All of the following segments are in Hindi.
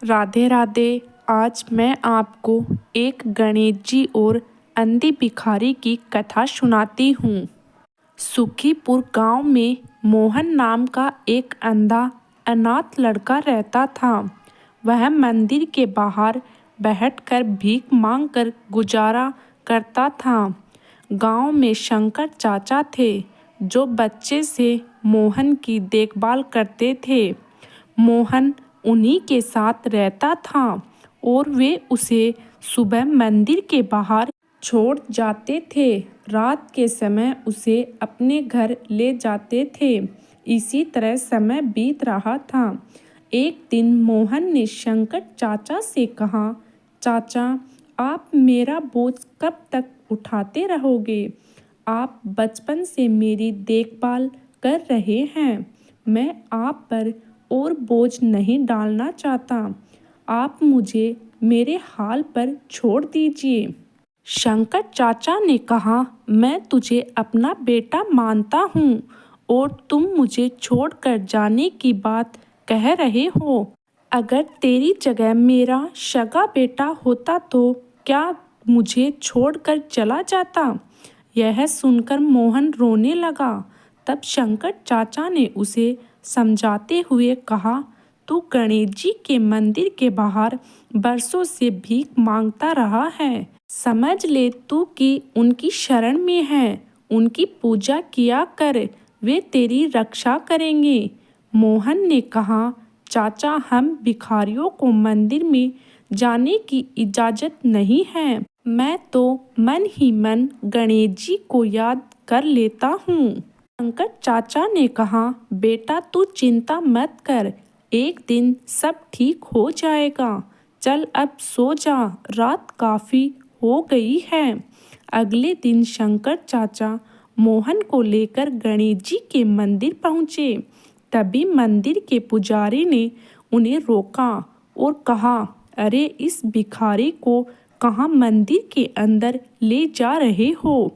राधे राधे। आज मैं आपको एक गणेश जी और अंधी भिखारी की कथा सुनाती हूँ। सुखीपुर गांव में मोहन नाम का एक अंधा अनाथ लड़का रहता था। वह मंदिर के बाहर बैठकर भीख मांगकर गुजारा करता था। गांव में शंकर चाचा थे जो बच्चे से मोहन की देखभाल करते थे। मोहन उन्हीं के साथ रहता था और वे उसे सुबह मंदिर के बाहर छोड़ जाते थे। रात के समय उसे अपने घर ले जाते थे। इसी तरह समय बीत रहा था। एक दिन मोहन ने शंकर चाचा से कहा, चाचा, आप मेरा बोझ कब तक उठाते रहोगे? आप बचपन से मेरी देखभाल कर रहे हैं। मैं आप पर और बोझ नहीं डालना चाहता। आप मुझे मेरे हाल पर छोड़ दीजिए। शंकर चाचा ने कहा, मैं तुझे अपना बेटा मानता हूँ और तुम मुझे छोड़कर जाने की बात कह रहे हो। अगर तेरी जगह मेरा सगा बेटा होता तो क्या मुझे छोड़कर चला जाता? यह सुनकर मोहन रोने लगा। तब शंकर चाचा ने उसे समझाते हुए कहा, तू गणेश जी के मंदिर के बाहर बरसों से भीख मांगता रहा है। समझ ले तू कि उनकी शरण में है। उनकी पूजा किया कर, वे तेरी रक्षा करेंगे। मोहन ने कहा, चाचा, हम भिखारियों को मंदिर में जाने की इजाज़त नहीं है। मैं तो मन ही मन गणेश जी को याद कर लेता हूँ। शंकर चाचा ने कहा, बेटा तू चिंता मत कर, एक दिन सब ठीक हो जाएगा। चल अब सो जा, रात काफ़ी हो गई है। अगले दिन शंकर चाचा मोहन को लेकर गणेश जी के मंदिर पहुँचे। तभी मंदिर के पुजारी ने उन्हें रोका और कहा, अरे इस भिखारी को कहाँ मंदिर के अंदर ले जा रहे हो?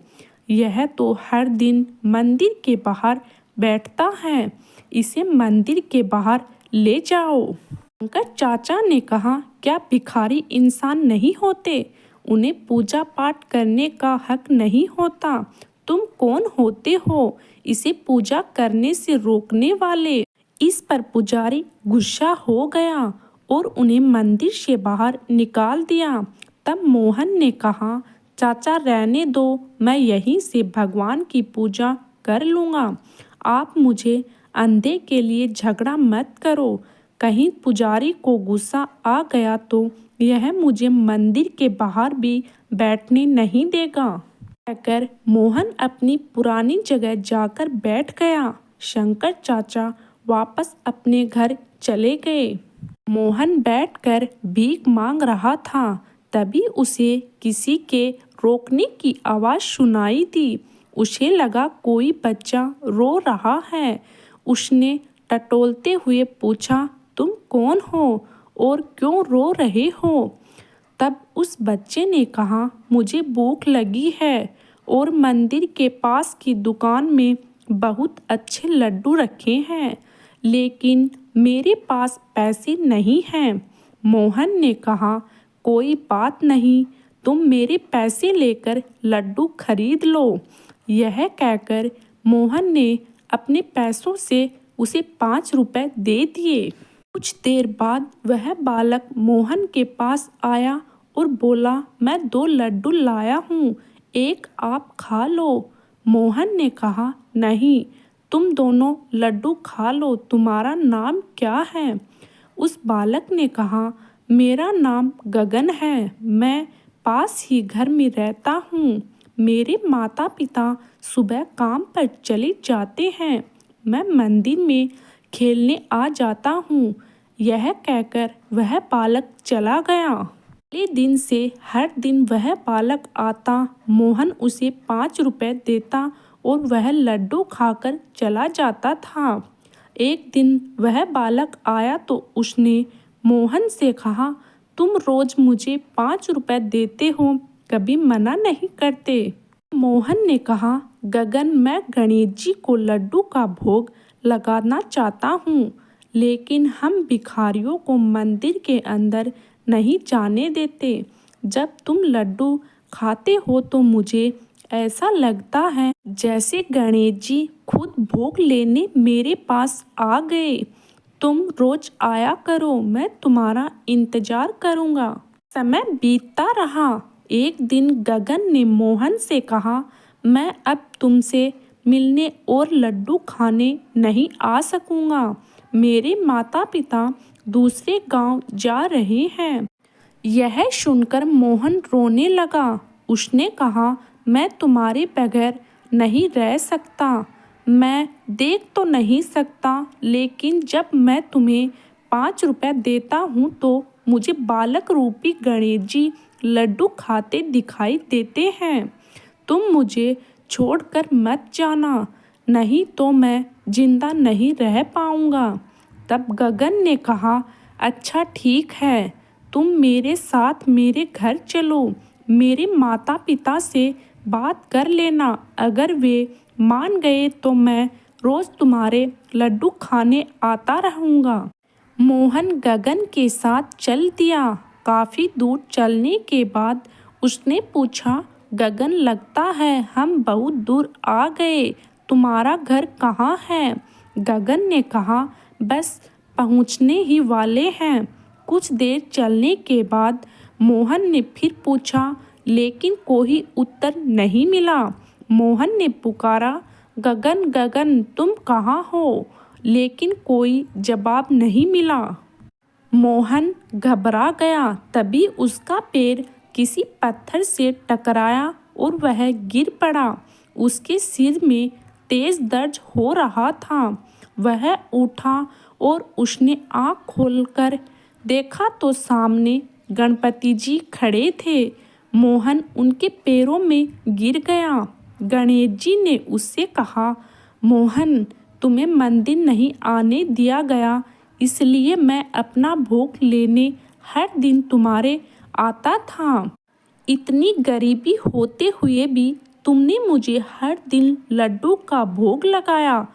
यह तो हर दिन मंदिर के बाहर बैठता है। इसे मंदिर के बाहर ले जाओ। शंकर चाचा ने कहा, क्या भिखारी इंसान नहीं होते? उन्हें पूजा पाठ करने का हक नहीं होता? तुम कौन होते हो इसे पूजा करने से रोकने वाले? इस पर पुजारी गुस्सा हो गया और उन्हें मंदिर से बाहर निकाल दिया। तब मोहन ने कहा, चाचा रहने दो, मैं यहीं से भगवान की पूजा कर लूँगा। आप मुझे अंधे के लिए झगड़ा मत करो। कहीं पुजारी को गुस्सा आ गया तो यह मुझे मंदिर के बाहर भी बैठने नहीं देगा। कहकर मोहन अपनी पुरानी जगह जाकर बैठ गया। शंकर चाचा वापस अपने घर चले गए। मोहन बैठकर भीख मांग रहा था। तभी उसे किसी के रोकने की आवाज़ सुनाई दी। उसे लगा कोई बच्चा रो रहा है। उसने टटोलते हुए पूछा, तुम कौन हो और क्यों रो रहे हो? तब उस बच्चे ने कहा, मुझे भूख लगी है और मंदिर के पास की दुकान में बहुत अच्छे लड्डू रखे हैं, लेकिन मेरे पास पैसे नहीं हैं। मोहन ने कहा, कोई बात नहीं, तुम मेरे पैसे लेकर लड्डू खरीद लो। यह कहकर मोहन ने अपने पैसों से उसे 5 रुपए दे दिए। कुछ देर बाद वह बालक मोहन के पास आया और बोला, मैं 2 लड्डू लाया हूँ, एक आप खा लो। मोहन ने कहा, नहीं, तुम दोनों लड्डू खा लो। तुम्हारा नाम क्या है? उस बालक ने कहा, मेरा नाम गगन है। मैं पास ही घर में रहता हूँ। मेरे माता पिता सुबह काम पर चले जाते हैं। मैं मंदिर में खेलने आ जाता हूँ। यह कहकर वह बालक चला गया। अगले दिन से हर दिन वह बालक आता, मोहन उसे 5 रुपए देता और वह लड्डू खाकर चला जाता था। एक दिन वह बालक आया तो उसने मोहन से कहा, तुम रोज मुझे 5 रुपए देते हो, कभी मना नहीं करते। मोहन ने कहा, गगन, मैं गणेश जी को लड्डू का भोग लगाना चाहता हूँ, लेकिन हम भिखारियों को मंदिर के अंदर नहीं जाने देते। जब तुम लड्डू खाते हो तो मुझे ऐसा लगता है जैसे गणेश जी खुद भोग लेने मेरे पास आ गए। तुम रोज आया करो, मैं तुम्हारा इंतजार करूँगा। समय बीतता रहा। एक दिन गगन ने मोहन से कहा, मैं अब तुमसे मिलने और लड्डू खाने नहीं आ सकूँगा। मेरे माता पिता दूसरे गांव जा रहे हैं। यह सुनकर मोहन रोने लगा। उसने कहा, मैं तुम्हारे बगैर नहीं रह सकता। मैं देख तो नहीं सकता, लेकिन जब मैं तुम्हें 5 रुपए देता हूँ तो मुझे बालक रूपी गणेश जी लड्डू खाते दिखाई देते हैं। तुम मुझे छोड़कर मत जाना, नहीं तो मैं जिंदा नहीं रह पाऊंगा। तब गगन ने कहा, अच्छा ठीक है, तुम मेरे साथ मेरे घर चलो। मेरे माता पिता से बात कर लेना, अगर वे मान गए तो मैं रोज तुम्हारे लड्डू खाने आता रहूँगा। मोहन गगन के साथ चल दिया। काफ़ी दूर चलने के बाद उसने पूछा, गगन लगता है हम बहुत दूर आ गए, तुम्हारा घर कहाँ है? गगन ने कहा, बस पहुँचने ही वाले हैं। कुछ देर चलने के बाद मोहन ने फिर पूछा, लेकिन कोई उत्तर नहीं मिला। मोहन ने पुकारा, गगन गगन तुम कहाँ हो? लेकिन कोई जवाब नहीं मिला। मोहन घबरा गया। तभी उसका पैर किसी पत्थर से टकराया और वह गिर पड़ा। उसके सिर में तेज दर्द हो रहा था। वह उठा और उसने आँख खोलकर देखा तो सामने गणपति जी खड़े थे। मोहन उनके पैरों में गिर गया। गणेश जी ने उससे कहा, मोहन तुम्हें मंदिर नहीं आने दिया गया, इसलिए मैं अपना भोग लेने हर दिन तुम्हारे आता था। इतनी गरीबी होते हुए भी तुमने मुझे हर दिन लड्डू का भोग लगाया।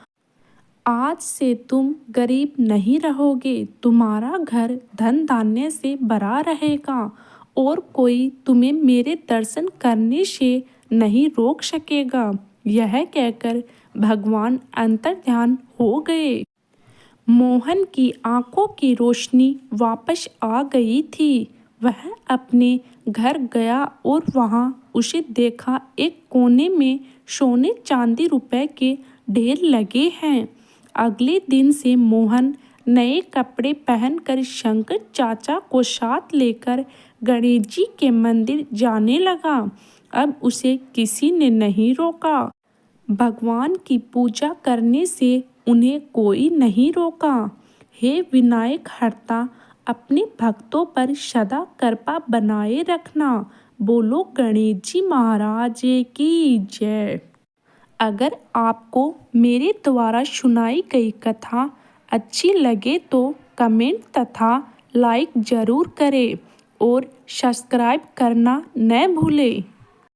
आज से तुम गरीब नहीं रहोगे, तुम्हारा घर धन धान्य से भरा रहेगा और कोई तुम्हें मेरे दर्शन करने से नहीं रोक सकेगा। यह कहकर भगवान अंतर्ध्यान हो गए। मोहन की आंखों की रोशनी वापस आ गई थी। वह अपने घर गया और वहां उसे देखा एक कोने में सोने चांदी रुपए के ढेर लगे हैं। अगले दिन से मोहन नए कपड़े पहनकर शंकर चाचा को साथ लेकर गणेश जी के मंदिर जाने लगा। अब उसे किसी ने नहीं रोका। भगवान की पूजा करने से उन्हें कोई नहीं रोका। हे विनायक हर्ता, अपने भक्तों पर सदा कृपा बनाए रखना। बोलो गणेश जी महाराज की जय। अगर आपको मेरे द्वारा सुनाई गई कथा अच्छी लगे तो कमेंट तथा लाइक ज़रूर करें और सब्सक्राइब करना न भूलें।